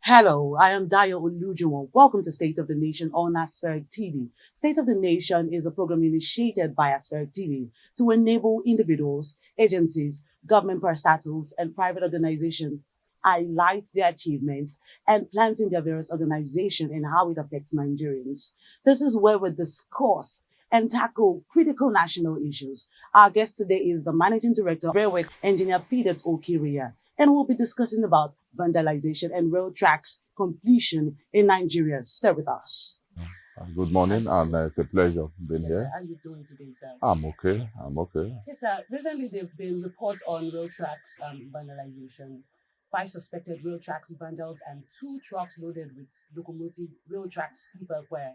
Hello, I am Dayo Olujuwon. Welcome to State of the Nation on Aspheric TV. State of the Nation is a program initiated by Aspheric TV to enable individuals, agencies, government parastatals, and private organizations highlight their achievements and plans in their various organizations and how it affects Nigerians. This is where we discuss and tackle critical national issues. Our guest today is the Managing Director of Railway Engineer Fidet Okhiria, and we'll be discussing about vandalization and rail tracks completion in Nigeria. Stay with us. Good morning, and it's a pleasure being here. How are you doing today, sir? I'm okay. Yes, sir. Recently, there have been reports on rail tracks vandalization. 5 suspected rail tracks vandals and 2 trucks loaded with locomotive rail tracks sleeper were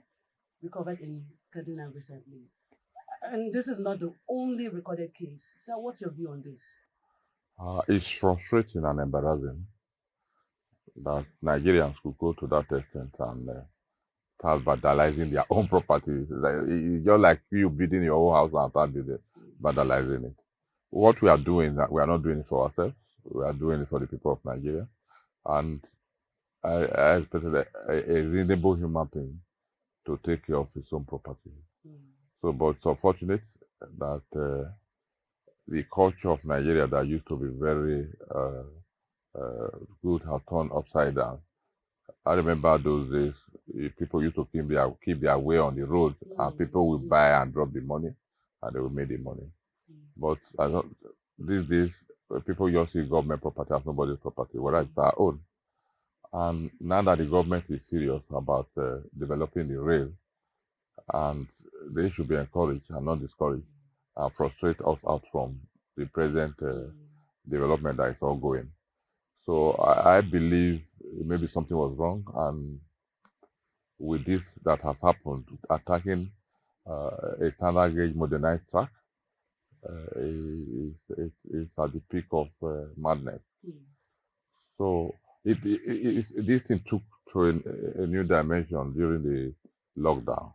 recovered in Kaduna recently. And this is not the only recorded case. So what's your view on this? It's frustrating and embarrassing that Nigerians could go to that extent and start vandalizing their own property. It's just like you building your own house and start vandalizing it. What we are doing, we are not doing it for ourselves. We are doing it for the people of Nigeria. And I expected a reasonable human being to take care of his own property. So, but it's unfortunate that the culture of Nigeria that used to be very good has turned upside down. I remember those days, people used to keep their way on the road, and people will buy and drop the money, and they will make the money. But these days, people just see government property as nobody's property, whereas it's our own. And now that the government is serious about developing the rail, and they should be encouraged and not discouraged, and frustrate us out from the present development that is ongoing. So I believe maybe something was wrong, and with this that has happened, attacking a standard gauge modernized track is at the peak of madness. So this thing took to a new dimension during the lockdown.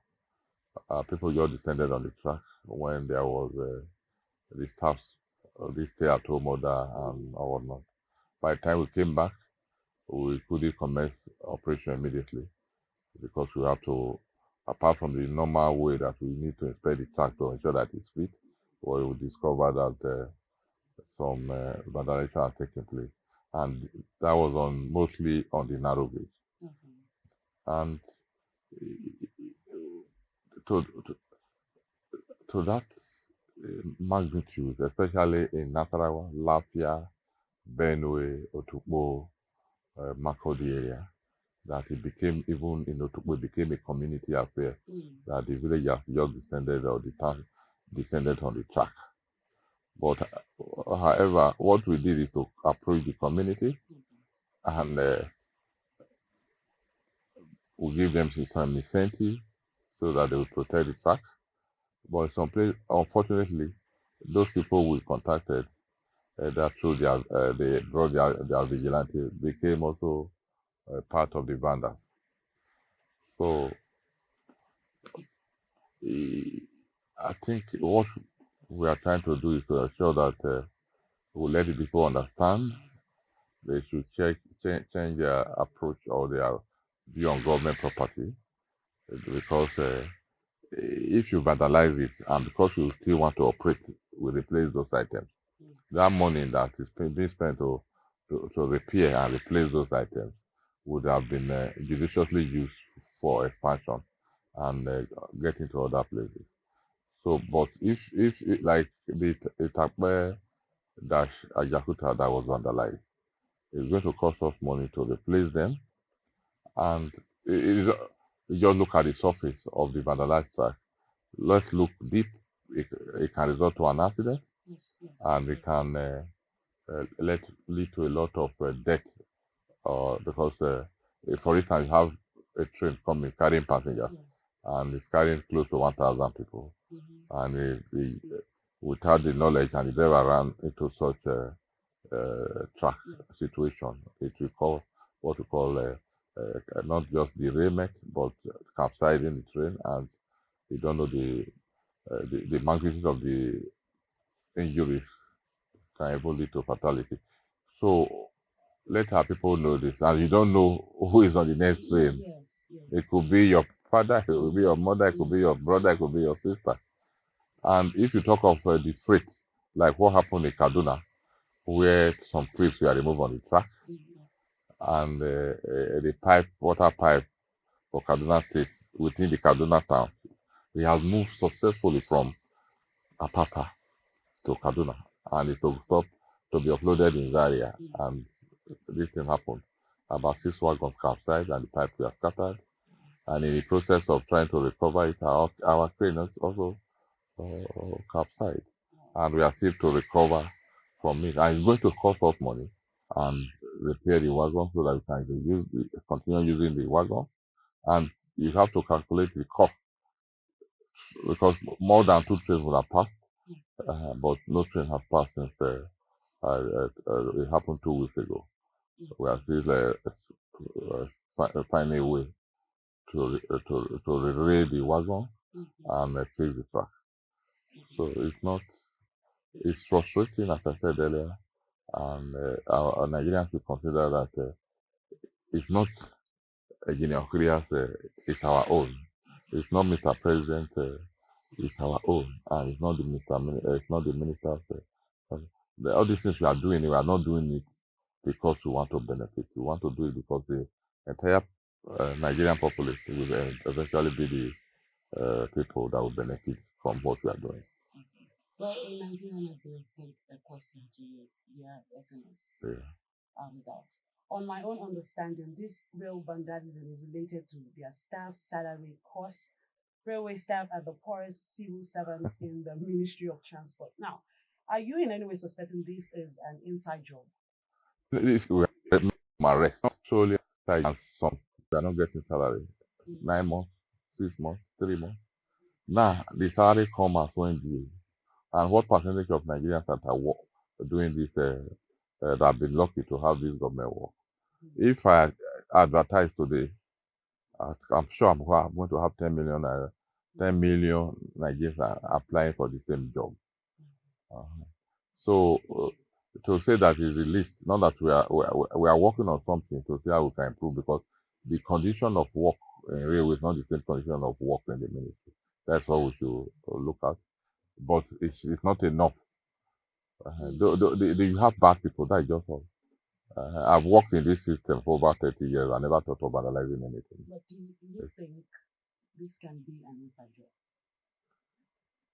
People just descended on the track when there was the staffs, this stay-at-home order and whatnot. By the time we came back, we couldn't commence operation immediately because we have to, apart from the normal way that we need to inspect the track to ensure that it's fit, we discovered that some vandalization had taken place, and that was mostly on the narrow gauge. And to that magnitude, especially in Nasarawa, Lafia, Benue, Otukpo, Makurdi area, that it became, even in Otukpo, it became a community affair, that the villagers just descended, or the town descended on the track. But however, what we did is to approach the community, and we give them some incentive so that they will protect the track. But in some place, unfortunately, those people we contacted, that through they brought their vigilante, became also part of the vandals. So I think what we are trying to do is to ensure that we let the people understand they should change their approach or their view on government property, because if you vandalize it and because you still want to operate, we replace those items. That money that is being spent to repair and replace those items would have been judiciously used for expansion and getting to other places. So, but if like the Itakpe dash Ajakuta that was vandalized, it's going to cost us money to replace them, and you just look at the surface of the vandalized track. Let's look deep. It can result to an accident, and it can lead to a lot of death, because For instance, you have a train coming carrying passengers, Yes. and it's carrying close to 1,000 people, and without the knowledge and the driver ran into such a track situation, it will call what we call not just derailment, but capsizing the train, and you don't know the magnitude of the injuries can even lead to fatality. So let our people know this, and you don't know who is on the next train. Yes, yes. It could be your father, it could be your mother, it could be your brother, it could be your sister. And if you talk of the freight, like what happened in Kaduna, where some trips were removed on the track, and the water pipe for Kaduna State within the Kaduna town, we have moved successfully from Apapa to Kaduna, and it will stop to be uploaded in Zaria. And this thing happened. About 6 wagons capsized, and the pipe were scattered. And in the process of trying to recover it, our crane also capsized, and we are still to recover from it. And it's going to cost us money and repair the wagon so that we can continue using the wagon. And you have to calculate the cost because more than 2 trains would have passed, but no train has passed since it happened 2 weeks ago. We are still finding a way to rearray the wagon and fix the track. So it's frustrating, as I said earlier, and our Nigerians will consider that it's not Engineer Okhiria's, it's our own. It's not Mr. President, it's our own, and it's not it's not the minister's. All these things we are doing, we are not doing it because we want to benefit. We want to do it because the entire Nigerian population will eventually be the people that will benefit from what we are doing. Well, in Nigeria, they put a question to you via SMS. Yeah. Without. On my own understanding, this rail vandalism is related to their staff salary costs. Railway staff are the poorest civil servants in the Ministry of Transport. Now, are you in any way suspecting this is an inside job? This we are arrest solely and some they are not getting salary. 9 months, 6 months, 3 months. Now the salary come as when due. And what percentage of Nigerians that are doing this that have been lucky to have this government work? If I advertise today, I'm sure I'm going to have 10 million Nigerians are applying for the same job. So to say that is the least, not that we are working on something to see how we can improve, because the condition of work in railway is not the same condition of work in the ministry. That's what we should look at. But it's not enough. You have bad people. That is just all. I've worked in this system for over 30 years. I never thought of analyzing anything. But do you think this can be an inside job?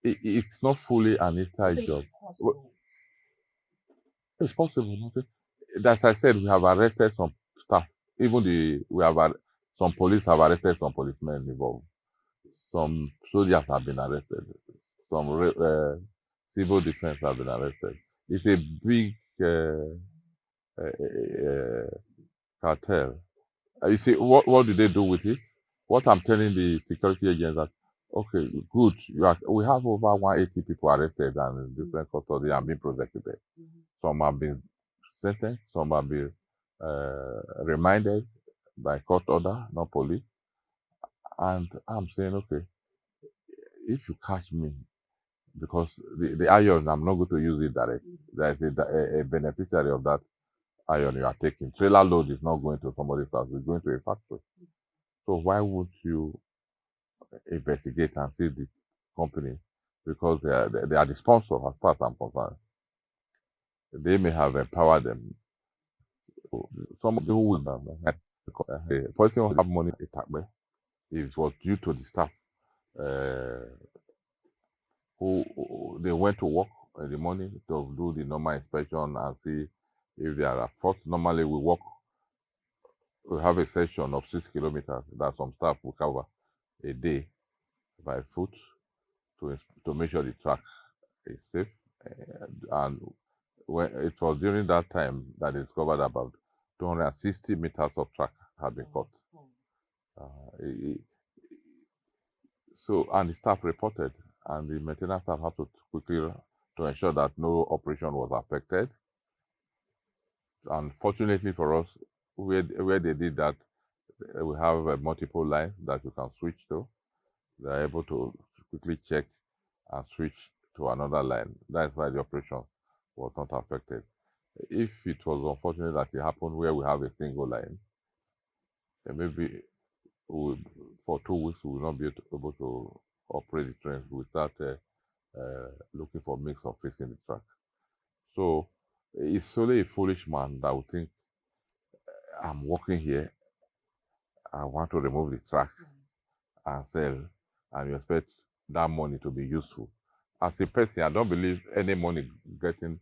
It's not fully an inside job. It's possible. As I said, we have arrested some staff. Even some police have arrested some policemen involved. Some soldiers have been arrested. Some civil defense have been arrested. It's a big cartel. You see, what do they do with it? What I'm telling the security agents that, okay, good, we have over 180 people arrested and in different custody and being prosecuted. Some have been sentenced, some have been reminded by court order, not police. And I'm saying, okay, if you catch me, because the iron, I'm not going to use it directly. There's a beneficiary of that iron you are taking. Trailer load is not going to somebody's house, it's going to a factory. So why would you investigate and see the company? Because they are the sponsor, as far as I'm concerned. They may have empowered them. Somebody who will the person who have money it was due to the staff who they went to work in the morning to do the normal inspection and see if there are faults. Normally we have a section of 6 kilometers that some staff will cover a day by foot to make sure the track is safe. And when it was during that time that they discovered about 260 meters of track have been cut. So, and the staff reported, and the maintenance staff had to quickly to ensure that no operation was affected. And fortunately for us, where they did that, we have multiple lines that you can switch to. They're able to quickly check and switch to another line. That's why the operation was not affected. If it was unfortunate that it happened where we have a single line, then maybe for 2 weeks we will not be able to operate the trains. We start looking for mix of facing the track. So it's only a foolish man that would think, I'm working here, I want to remove the track and sell, and you expect that money to be useful. As a person, I don't believe any money getting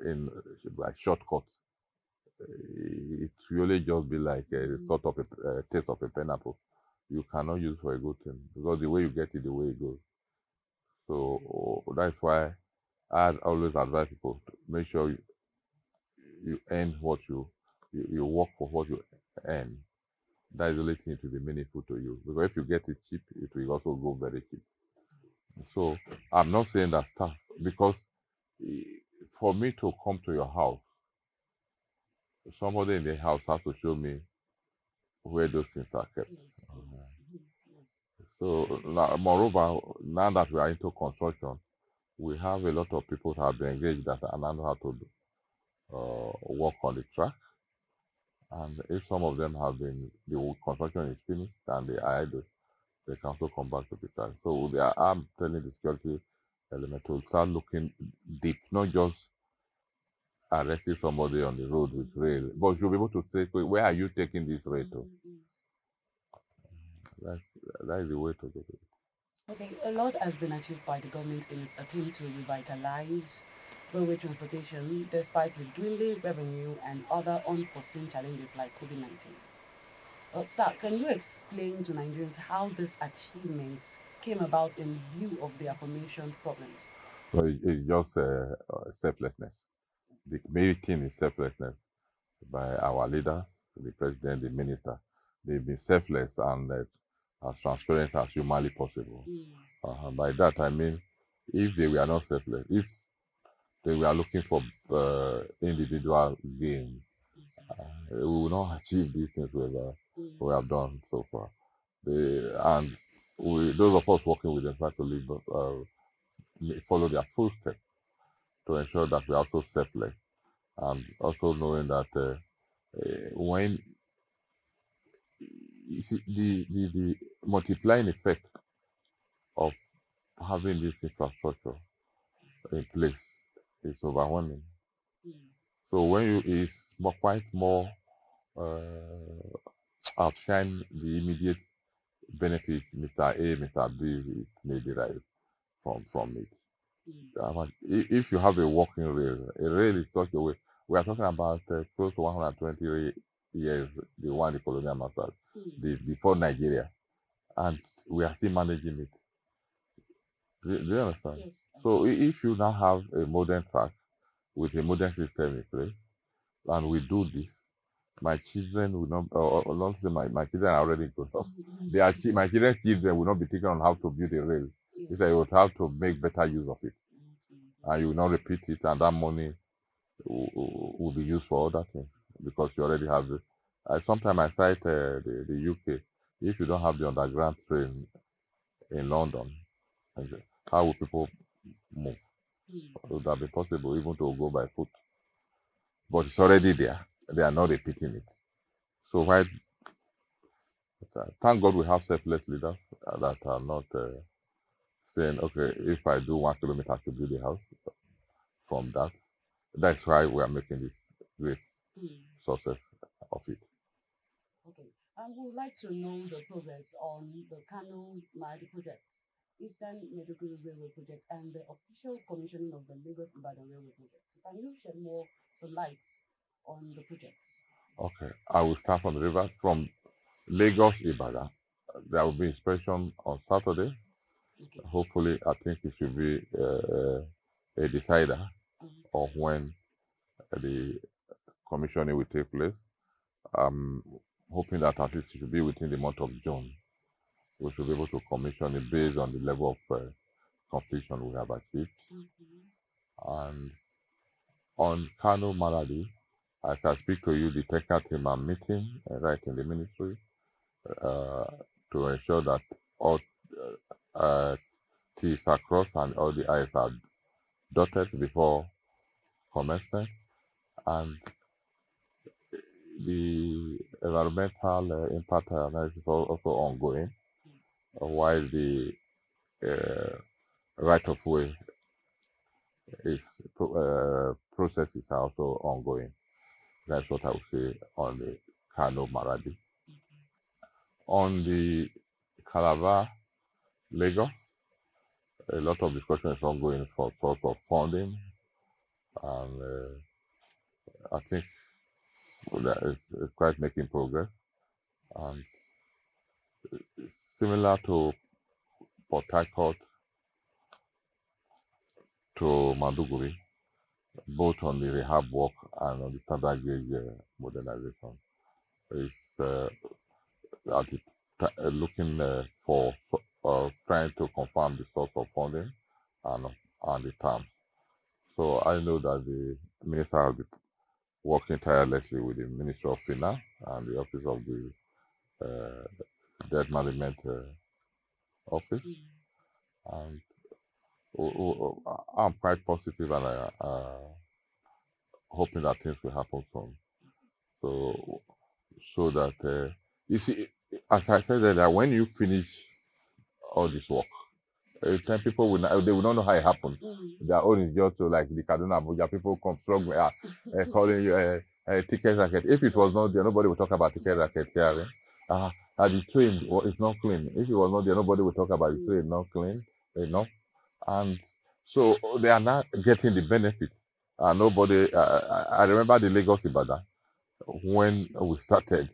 in like shortcut. It really just be like a sort of a taste of a pineapple. You cannot use for a good thing because the way you get it, the way it goes. So that's why I always advise people to make sure you earn what you work for what you earn. That is the only thing to be meaningful to you. Because if you get it cheap, it will also go very cheap. So I'm not saying that stuff because for me to come to your house, somebody in the house has to show me where those things are kept. So now, moreover, now that we are into construction, we have a lot of people who have been engaged that are now know how to work on the track. And if some of them have been, the construction is finished and they are idle, they can also come back to the track. So I'm telling the security element to start looking deep, not just arresting somebody on the road with rail, but you'll be able to say, where are you taking this rail to? That is the way to do it. Okay, a lot has been achieved by the government in its attempt to revitalize railway transportation despite the dwindling revenue and other unforeseen challenges like COVID-19. Sir, can you explain to Nigerians how these achievements came about in view of the aforementioned problems? So it's just selflessness. The main thing is selflessness by our leaders, the president, the minister. They've been selfless and as transparent as humanly possible. By that I mean, if they were not selfless, if they were looking for individual gain, we will not achieve these things we have done so far. And those of us working with them try to follow their footsteps to ensure that we are also selfless and also knowing that when you see the multiplying effect of having this infrastructure in place is overwhelming. So when you is quite more outshine the immediate benefit Mr. A, Mr. B may derive from it. If you have a working rail, a rail is such a way. We are talking about close to 120 years, the one the colonial masters, before Nigeria, and we are still managing it. Do you understand? Yes. So if you now have a modern track with a modern system in place, and we do this, my children will not, or not say my children are already grown up. My children's children will not be thinking on how to build a rail. Yes. They will have to make better use of it. And you will not repeat it, and that money will be used for other things because you already have it. Sometimes I cite the UK. If you don't have the underground train in London, how will people move? Would that be possible even to go by foot? But it's already there. They are not repeating it. So why? Thank God we have selfless leaders that are not saying, okay, if I do 1 kilometer to build a house from that, that's why we are making this great success of it. Okay, and we would like to know the progress on the Kano Mahadi project, Eastern Medical Railway project, and the official commissioning of the Lagos Ibadan Railway project. Can you shed some lights on the projects? Okay, I will start from the river from Lagos Ibadan. There will be inspection on Saturday. Okay. Hopefully, I think it should be a decider of when the commissioning will take place. I'm hoping that at least it should be within the month of June. We should be able to commission it based on the level of completion we have achieved. And on Kano Maladi, as I speak to you, the technical team are meeting right in the ministry to ensure that all T's are crossed and all the I's are dotted before commencement. And the environmental impact analysis is also ongoing, while the right of way is processes are also ongoing. That's what I would say on the Kano Maradi. On the Calabar Lagos, a lot of discussion is ongoing for source of funding, and I think that is quite making progress. And similar to Port Harcourt to Maduguri, both on the rehab work and on the standard gauge modernization, is looking for trying to confirm the source of funding and the terms. So I know that the minister has been working tirelessly with the Ministry of Finance and the Office of the Debt Management Office, and I'm quite positive and hoping that things will happen soon. So that you see, as I said earlier, when you finish all this work, then people will not, they will not know how it happened. Their own is just to like the Kaduna Abuja people come strong calling you ticket racket. If it was not there, nobody would talk about ticket racket here. The train is not clean. If it was not there, nobody would talk about the train not clean. And so they are not getting the benefits. Nobody. I remember the Lagos Ibadan when we started.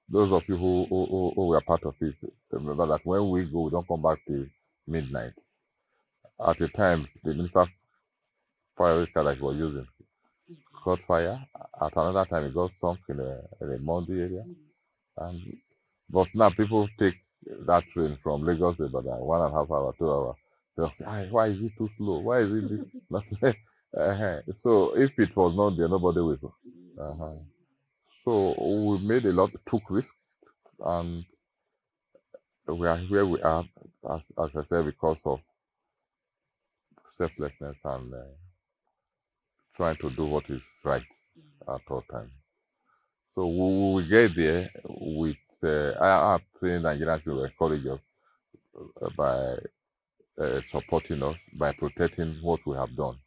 Those of you who were part of it remember that when we go, we don't come back till midnight. At the time, the minister fire car that he was using caught fire. At another time, it got sunk in a Monday area. But now people take that train from Lagos to Ibadan 1.5 hours, 2 hours. They'll say, why is it too slow? Why is it this? So if it was not there, nobody will go. So we made a lot, took risks, and we are where we are, as I said, because of selflessness and trying to do what is right at all times. So we will get there with, I have trained Nigerians to encourage us by supporting us, by protecting what we have done.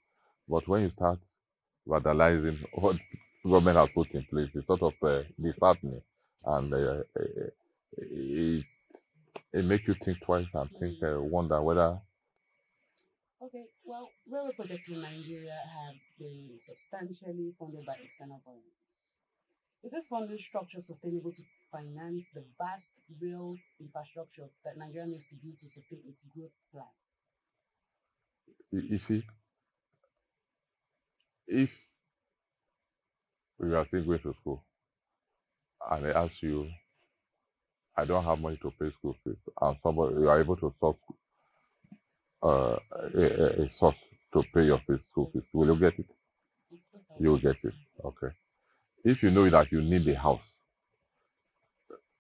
But when you start vandalizing what government has put in place, it's sort of disheartening, and it makes you think twice and think, wonder whether. Okay, well, railway projects in Nigeria have been substantially funded by external borrowings. Is this funding structure sustainable to finance the vast rail infrastructure that Nigeria needs to build to sustain its growth plan? You see, if you are still going to school and they ask you, I don't have money to pay school fees, and somebody you are able to source a source to pay your school fees, will you get it? You will get it. Okay. If you know that you need a house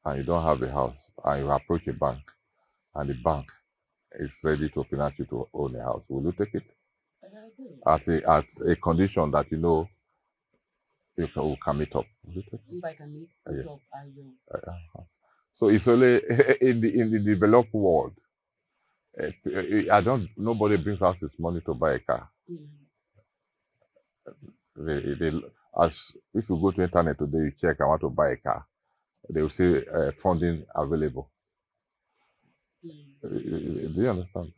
and you don't have a house and you approach a bank and the bank is ready to finance you to own a house, will you take it? At a condition that you know you can meet up. If I can meet up, I will. So it's only in the developed world. Nobody brings out his money to buy a car. As if you go to internet today, you check, I want to buy a car, they will say funding available. Do you understand?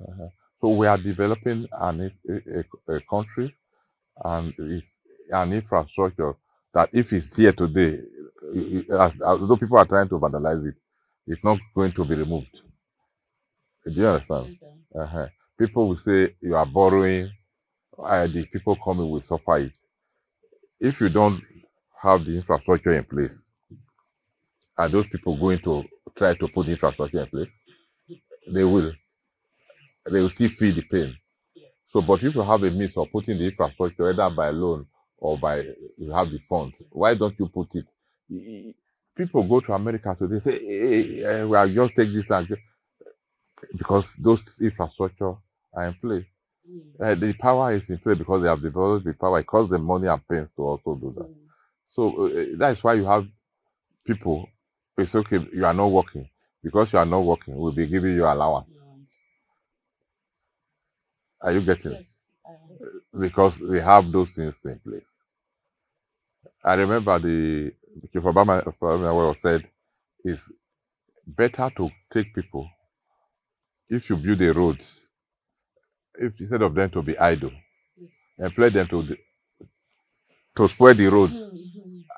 So we are developing a country and an infrastructure that if it's here today, although people are trying to vandalize it, it's not going to be removed. Do you understand? People will say you are borrowing, the people coming will suffer it. If you don't have the infrastructure in place, are those people going to try to put the infrastructure in place? They will. They will still feel the pain. So, but if you have a means of putting the infrastructure, either by loan or by you have the fund, why don't you put it? People go to America today say, hey, well, just take this and because those infrastructure are in place. The power is in place because they have developed the power. It costs them money and pains to also do that. So that's why you have people. It's okay. You are not working because you are not working. We'll be giving you allowance. Are you getting it? Because they have those things in place. I remember the Chief Obama said it's better to take people if you build a road, if instead of them to be idle, employ them to spoil the roads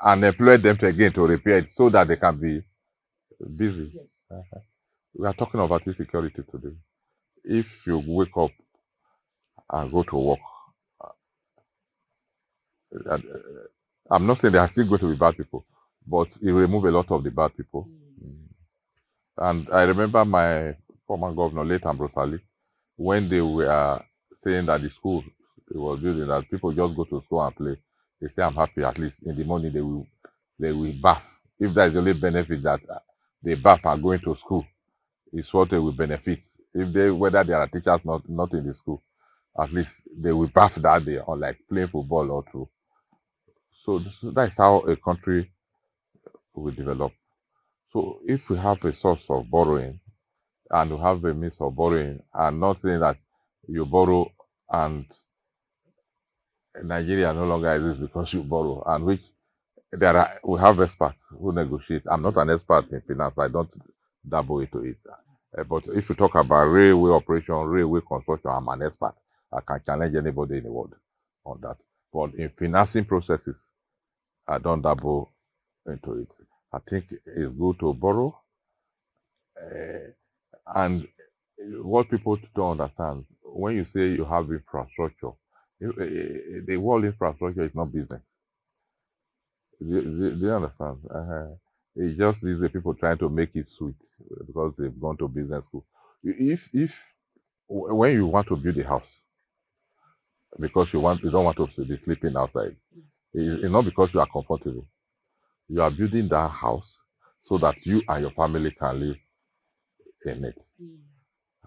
and employ them to again to repair it so that they can be busy. We are talking about insecurity today. If you wake up and go to work, uh, I'm not saying there are still going to be bad people, but it will remove a lot of the bad people. And I remember my former governor, late Ambrose Ali, when they were saying that the school he was building, that people just go to school and play. They say, I'm happy, at least in the morning they will bath. If that is the only benefit that they bath and going to school, is what they will benefit. If they whether there are teachers not in the school, at least they will bath that day, unlike playing football or two. So that's how a country will develop. So if we have a source of borrowing and we have a means of borrowing, and not saying that you borrow and Nigeria no longer exists because you borrow, and which we have experts who negotiate. I'm not an expert in finance, I don't dabble into it. But if you talk about railway operation, railway construction, I'm an expert. I can challenge anybody in the world on that. But in financing processes, I don't dabble into it. I think it's good to borrow. And what people don't understand, when you say you have infrastructure, the whole infrastructure is not business. They understand. It's just these people trying to make it sweet because they've gone to business school. If when you want to build a house because you don't want to be sleeping outside, it's not because you are comfortable. You are building that house so that you and your family can live in it,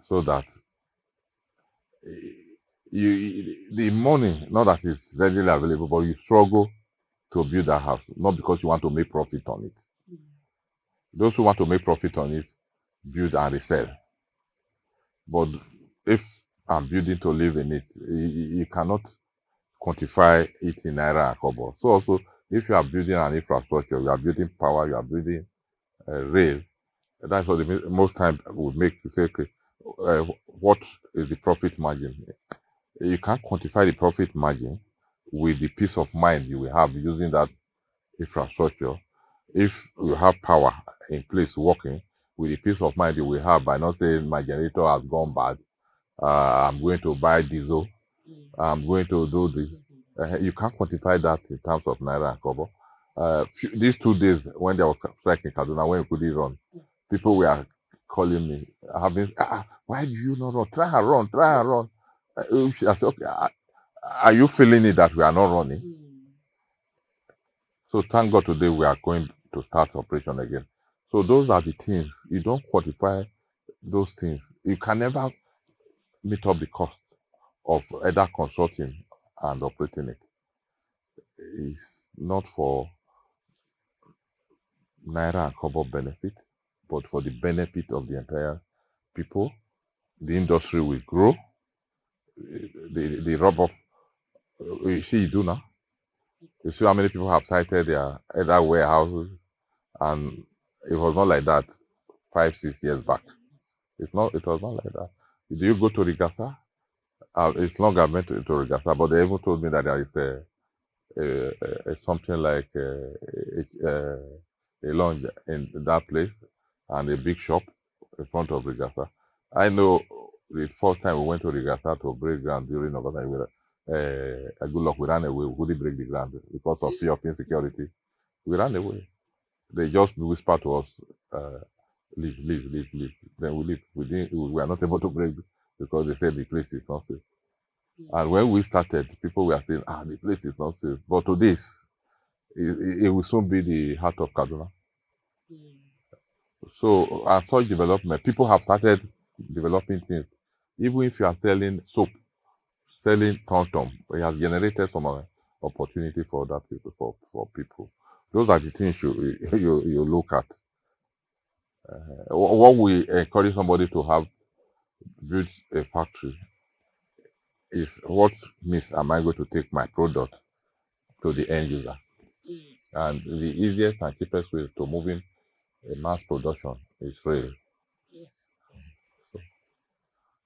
so that the money, not that it's readily available, but you struggle to build that house, not because you want to make profit on it. Those who want to make profit on it build and resell. But if I'm building to live in it, you cannot quantify it in naira and kobo. So also, if you are building an infrastructure, you are building power, you are building rail. That's what most times would make you say, okay, what is the profit margin? You can't quantify the profit margin with the peace of mind you will have using that infrastructure. If you have power in place working, with the peace of mind you will have by not saying my generator has gone bad, I'm going to buy diesel, I'm going to do this. You can't quantify that in terms of naira and kobo. These 2 days when there was strike in Kaduna, when we couldn't run, people were calling me, having, why do you not run? Try and run, try and run. I said, okay, are you feeling it that we are not running? So thank God today we are going to start operation again. So those are the things. You don't quantify those things. You can never meet up the cost of either consulting and operating it. It's not for naira and kobo benefit, but for the benefit of the entire people. The industry will grow. The rub off. You see, you do now. You see how many people have cited their either warehouses, and it was not like that 5-6 years back. It was not like that. Do you go to Rigasa? It's long I've been to Rigasa, but they even told me that there is something like a lounge in that place and a big shop in front of Rigasa. I know the first time we went to Rigasa to break ground during November, a good luck, we ran away. We couldn't break the ground because of fear of insecurity. We ran away. They just whisper to us, uh, leave, leave, leave, leave. Then we leave. We were not able to break because they said the place is not safe. And when we started, people were saying, the place is not safe. But to this, it will soon be the heart of Kaduna. So as such development, people have started developing things. Even if you are selling soap, selling tom, it has generated some opportunity for other people, for people. Those are the things you look at. What we encourage somebody to have build a factory is what means am I going to take my product to the end user? And the easiest and cheapest way to moving a mass production is rail. So,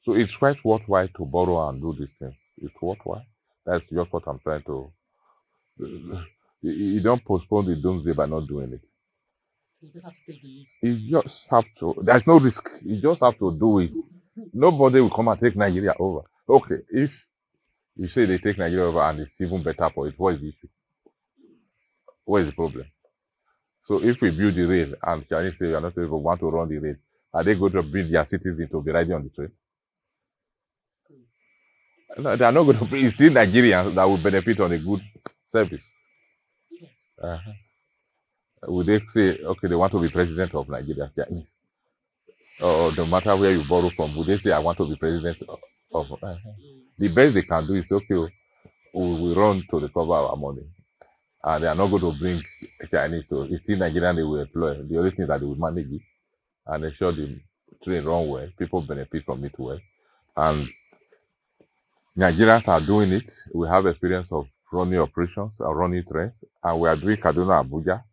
so it's quite worthwhile to borrow and do these things. It's worthwhile. That's just what I'm trying to. You don't postpone the doomsday by not doing it. You just have to take the risk. You just have to. There's no risk. You just have to do it. Nobody will come and take Nigeria over. Okay, if you say they take Nigeria over and it's even better for it, what is the issue? What is the problem? So if we build the rail and Chinese say you are not able want to run the rail, are they going to build their citizens to be riding on the train? No, they are not going to be. It's still Nigerians that will benefit on a good service. Uh-huh. Would they say, okay, they want to be president of Nigeria? Or no matter where you borrow from, would they say, I want to be president of the best they can do is, okay, we run to recover our money. And they are not going to bring Chinese to, it's still Nigerian they will employ. The only thing is that they will manage it and ensure the train run well. People benefit from it well. And Nigerians are doing it. We have experience of running operations or running trains. And we are doing Kaduna Abuja.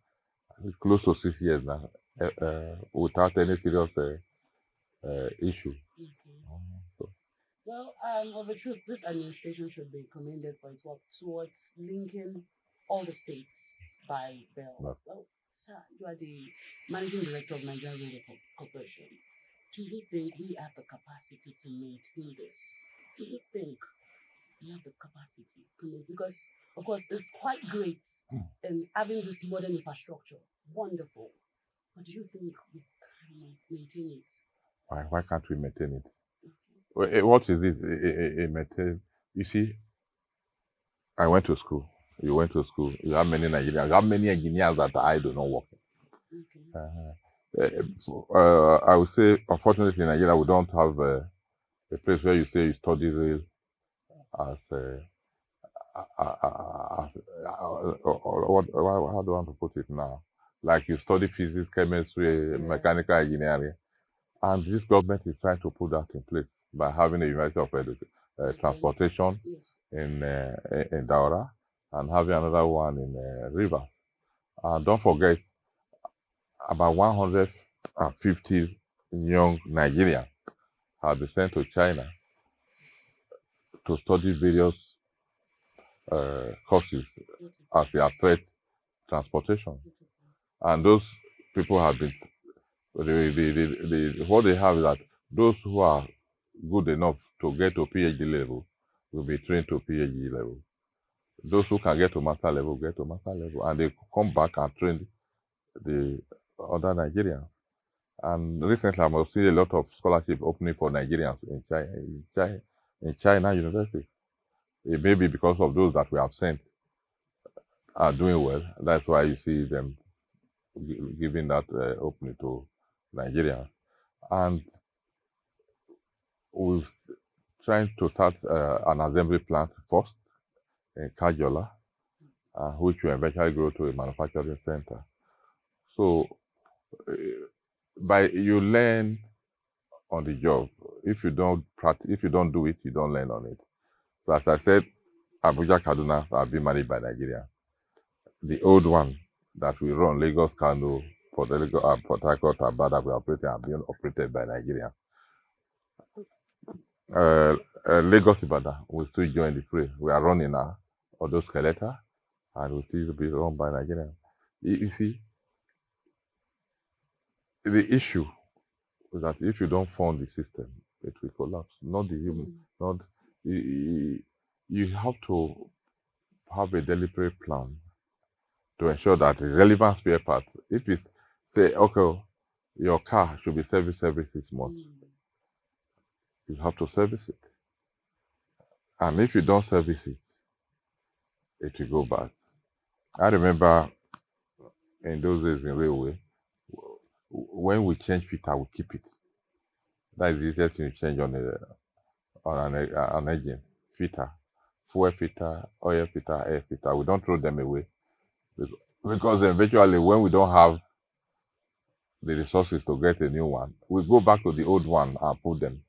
It's close to 6 years now without any serious issue. So, Well, of the truth, this administration should be commended for its work towards linking all the states by bell. No. Well, sir, you are the managing director of Nigerian Railway Corporation. Do you think we have the capacity to maintain this? Do you think we have the capacity to maintain? Because, of course, it's quite great in having this modern infrastructure. Wonderful. But do you think we can maintain it? why can't we maintain it? What is it? Maintain. You see, I went to school. You went to school. You have many Nigerians. You have many engineers that I do not work. I would say, unfortunately, in Nigeria, we don't have a place where you say you study rail as how do I want to put it now? Like you study physics, chemistry, mechanical engineering, and this government is trying to put that in place by having a University of Transportation in Daura and having another one in Rivers. And don't forget, about 150 young Nigerians have been sent to China to study various courses as they affect transportation. And those people have been, what they have is that those who are good enough to get to PhD level will be trained to PhD level. Those who can get to master level get to master level, and they come back and train the other Nigerians. And recently, I'm seeing a lot of scholarship opening for Nigerians in China university. It may be because of those that we have sent are doing well. That's why you see them giving that opening to Nigeria. And we're trying to start an assembly plant first in Kajola, which will eventually grow to a manufacturing center. So, by you learn on the job. If you don't practice, if you don't do it, you don't learn on it. So, as I said, Abuja, Kaduna are being managed by Nigeria. The old one that we run, Lagos, Kano, Port Harcourt, Abada, we operating are being operated by Nigeria. Lagos, Ibadan will still join the fray. We are running now, although skeletal, and will still be run by Nigeria. You see, the issue is that if you don't fund the system, it will collapse. Not the human, not you have to have a deliberate plan to ensure that the relevant spare parts, if it's say, okay, your car should be serviced every 6 months, you have to service it. And if you don't service it, it will go bad. I remember in those days in railway, when we change filter, we keep it. That is the easiest thing to change on an engine. Filter, fuel filter, oil filter, air filter. We don't throw them away because eventually, when we don't have the resources to get a new one, we go back to the old one and put them.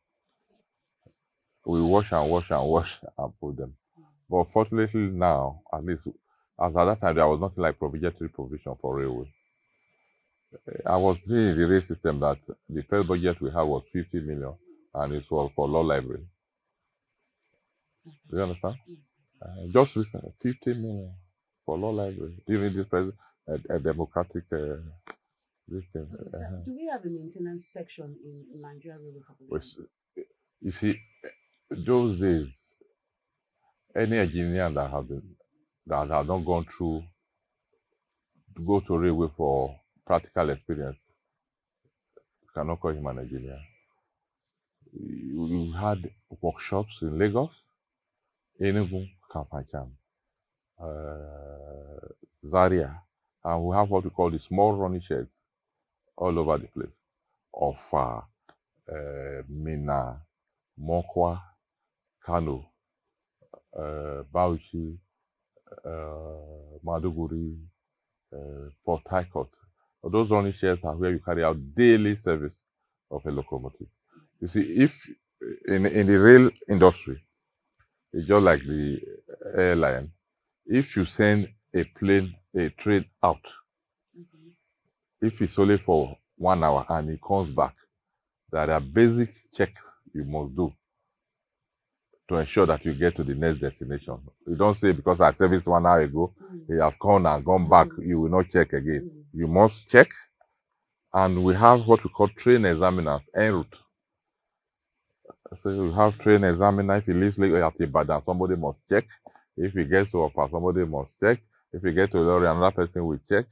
We wash and wash and wash and put them. But fortunately now, at least as at that time, there was nothing like proprietary provision for railway. I was seeing the rail system that the first budget we had was 50 million, and it was for law library. Do you understand? Just recently, 50 million for law library during this present a democratic this thing. Do we have a maintenance section in Nigeria Railway Corporation? You see, those days, any engineer that has not gone through to go to railway for practical experience cannot call him an engineer. You had workshops in Lagos, Enugu, Kafanchan, Zaria, and we have what we call the small running sheds all over the place. Ofa, Mina, Mokwa, Kano, Bauchi, Maduguri, Port Harcourt. Those running sheds are where you carry out daily service of a locomotive. You see, if in the rail industry, it's just like the airline. If you send a train out, if it's only for 1 hour and it comes back, there are basic checks you must do to ensure that you get to the next destination. You don't say because I serviced 1 hour ago, he has gone and gone back, you will not check again. You must check. And we have what we call train examiners, Engr. So you have train examiner. If he leaves Lagos at Ibadan, somebody must check. If he gets to Opa, somebody must check. If he gets to Lorry, another person will check.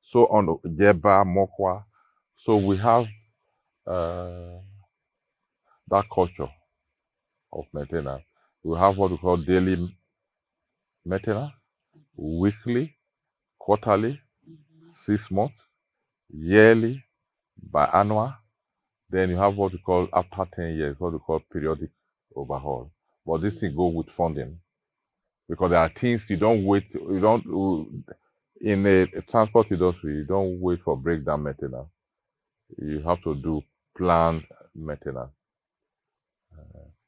So on Jeba, Mokwa. So we have that culture of maintenance. We have what we call daily maintenance, weekly, quarterly, 6 months, yearly, biannual. Then you have what we call after 10 years, what we call periodic overhaul. But this thing go with funding because there are things you don't wait, in a transport industry, you don't wait for breakdown maintenance. You have to do planned maintenance.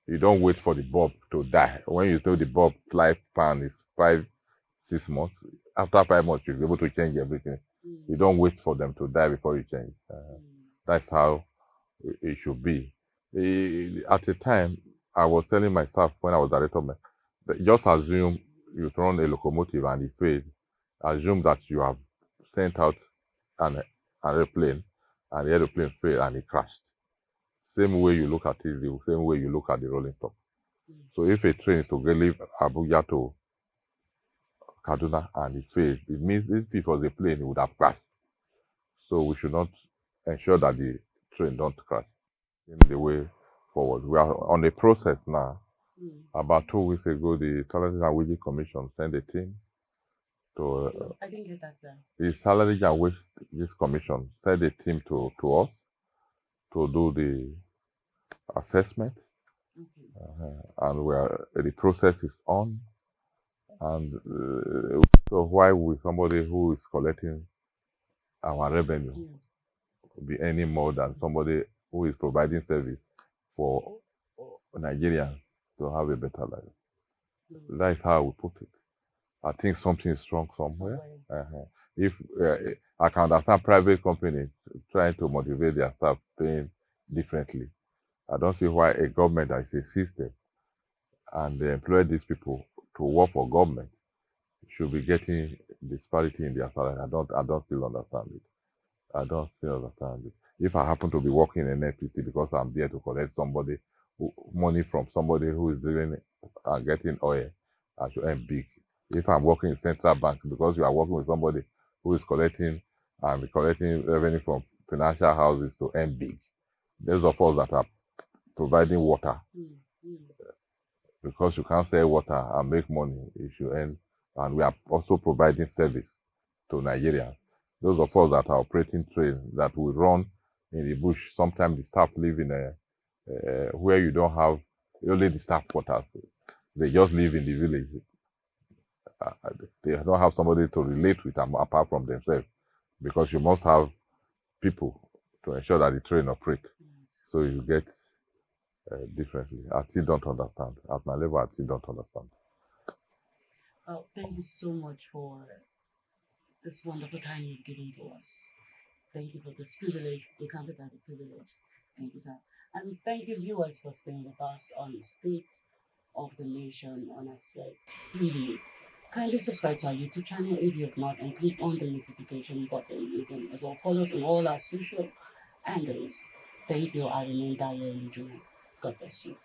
You don't wait for the bulb to die. When you know the bulb lifespan is 5-6 months, after 5 months, you'll be able to change everything. You don't wait for them to die before you change. That's how it should be. At the time, I was telling my staff when I was director, just assume you run a locomotive and it failed. Assume that you have sent out an airplane and the airplane failed and it crashed. Same way you look at it, the same way you look at the rolling stock. So if a train is to leave Abuja to Kaduna and it failed, it means if it was a plane, it would have crashed. So we should not ensure that the train don't crash in the way forward. We are on the process now. About 2 weeks ago, the Salaries and Wages Commission sent a team to. I didn't get that, sir. The Salaries and Wages Commission sent a team to us to do the assessment, and the process is on. And so why would somebody who is collecting our revenue be any more than somebody who is providing service for Nigerians to have a better life? That's how we put it. I think something is wrong somewhere. If I can understand private companies trying to motivate their staff paying differently, I don't see why a government that is a system and they employ these people to work for government should be getting disparity in their salary. I don't still understand it. I don't still understand it. If I happen to be working in NPC because I'm there to collect money from somebody who is doing and getting oil, I should earn big. if I'm working in central bank, because you are working with somebody who is collecting and collecting revenue from financial houses to earn big. Those of us that are providing water, because you can't sell water and make money if you earn, and we are also providing service to Nigerians. Those of us that are operating trains that will run in the bush, sometimes the staff live in where you don't have only the staff quarters. They just live in the village. Uh, they don't have somebody to relate with them apart from themselves, because you must have people to ensure that the train operates. So you get differently. I still don't understand. At my level, I still don't understand. Well, thank you so much for this wonderful time you've given to us. Thank you for this privilege. We can't take that a privilege. Thank you, sir. And thank you, viewers, for staying with us on State of the Nation on Aspect TV. Kindly subscribe to our YouTube channel if you have not, and click on the notification button. You can as well follow us on all our social angles. Thank you. I remain Dayo Elijuma. God bless you.